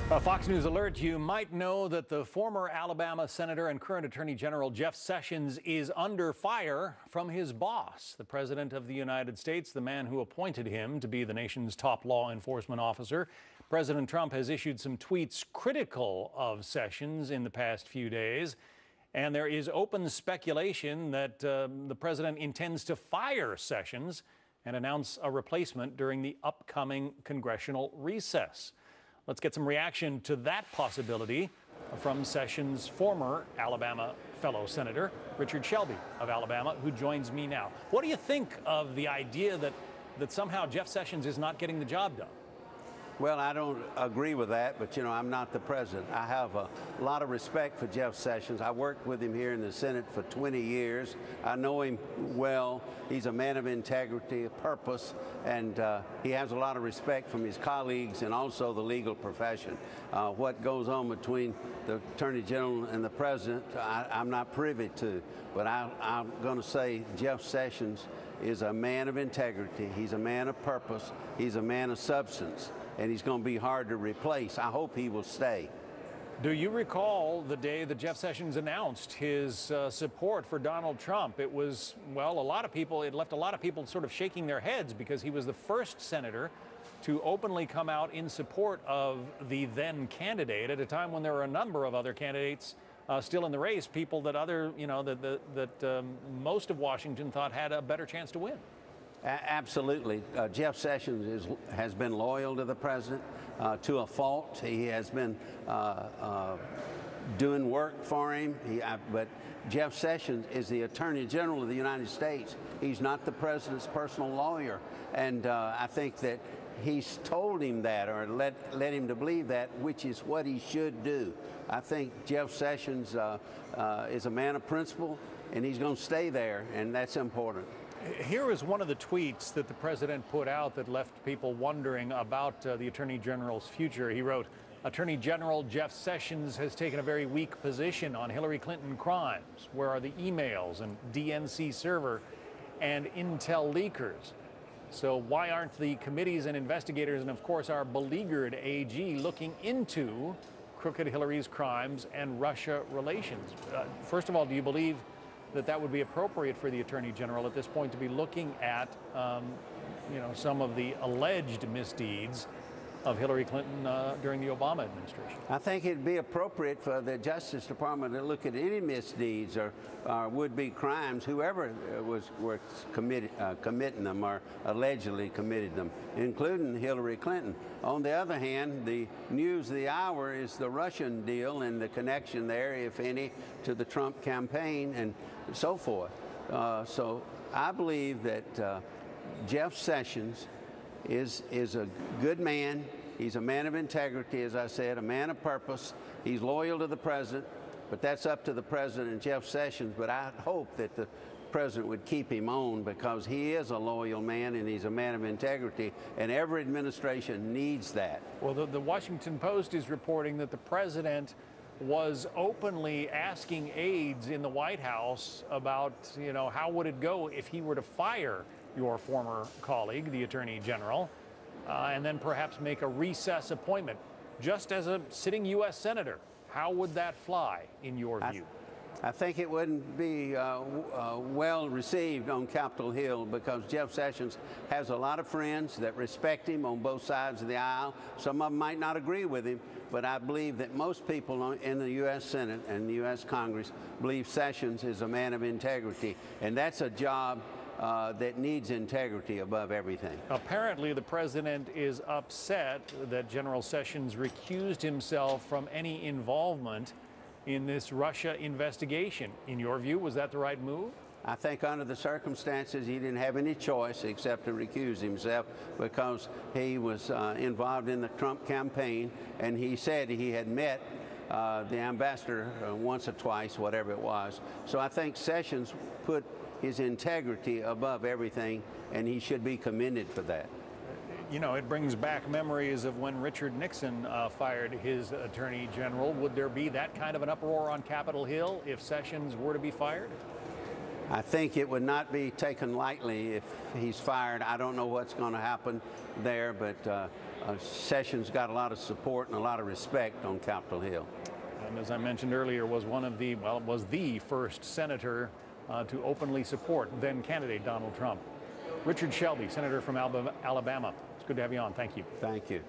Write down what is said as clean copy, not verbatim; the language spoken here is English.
A Fox News alert, you might know that the former Alabama Senator and current Attorney General Jeff Sessions is under fire from his boss, the President of the United States, the man who appointed him to be the nation's top law enforcement officer. President Trump has issued some tweets critical of Sessions in the past few days, and there is open speculation that the president intends to fire Sessions and announce a replacement during the upcoming congressional recess. Let's get some reaction to that possibility from Sessions' former Alabama fellow Senator, Richard Shelby of Alabama, who joins me now. What do you think of the idea that somehow Jeff Sessions is not getting the job done? Well, I don't agree with that, but, I'm not the president. I have a lot of respect for Jeff Sessions. I worked with him here in the Senate for 20 years. I know him well. He's a man of integrity, of purpose, and he has a lot of respect from his colleagues and also the legal profession. What goes on between the Attorney General and the President, I'm not privy to, but I'm going to say Jeff Sessions is a man of integrity. He's a man of purpose. He's a man of substance. And he's going to be hard to replace. I hope he will stay. Do you recall the day that Jeff Sessions announced his support for Donald Trump? It was, well, it left a lot of people sort of shaking their heads because he was the first senator to openly come out in support of the then candidate at a time when there were a number of other candidates still in the race, people that most of Washington thought had a better chance to win. Absolutely. Jeff Sessions has been loyal to the president to a fault. He has been doing work for him. But Jeff Sessions is the Attorney General of the United States. He's not the president's personal lawyer. And I think that he's told him that or led him to believe that, which is what he should do. I think Jeff Sessions is a man of principle, and he's going to stay there, and that's important. Here is one of the tweets that the president put out that left people wondering about the Attorney General's future. He wrote, "Attorney General Jeff Sessions has taken a very weak position on Hillary Clinton crimes. Where are the emails and DNC server and intel leakers? So why aren't the committees and investigators and, of course, our beleaguered AG looking into crooked Hillary's crimes and Russia relations?" First of all, do you believe that would be appropriate for the Attorney General at this point to be looking at, some of the alleged misdeeds of Hillary Clinton during the Obama administration? I think it'd be appropriate for the Justice Department to look at any misdeeds or would-be crimes, whoever were committing them or allegedly committed them, including Hillary Clinton. On the other hand, the news of the hour is the Russian deal and the connection there, if any, to the Trump campaign and so forth. So I believe that Jeff Sessions is a good man. He's a man of integrity, as I said, a man of purpose. He's loyal to the president, but that's up to the president and Jeff Sessions. But I hope that the president would keep him on because he is a loyal man and he's a man of integrity, and every administration needs that. Well, the Washington Post is reporting that the president was openly asking aides in the White House about, how would it go if he were to fire your former colleague, the Attorney General, and then perhaps make a recess appointment just as a sitting U.S. Senator. How would that fly in your view? I think it wouldn't be well received on Capitol Hill because Jeff Sessions has a lot of friends that respect him on both sides of the aisle. Some of them might not agree with him, but I believe that most people in the U.S. Senate and the U.S. Congress believe Sessions is a man of integrity, and that's a job that needs integrity above everything. Apparently, the president is upset that General Sessions recused himself from any involvement in this Russia investigation. In your view, was that the right move? I think under the circumstances, he didn't have any choice except to recuse himself because he was involved in the Trump campaign, and he said he had met the ambassador once or twice, whatever it was. So I think Sessions put his integrity above everything, and he should be commended for that. It brings back memories of when Richard Nixon fired his Attorney General. Would there be that kind of an uproar on Capitol Hill if Sessions were to be fired? I think it would not be taken lightly if he's fired. I don't know what's going to happen there, but Sessions got a lot of support and a lot of respect on Capitol Hill. And as I mentioned earlier, was one of the, well, was the first senator to openly support then candidate Donald Trump. Richard Shelby, senator from Alabama. It's good to have you on. Thank you. Thank you.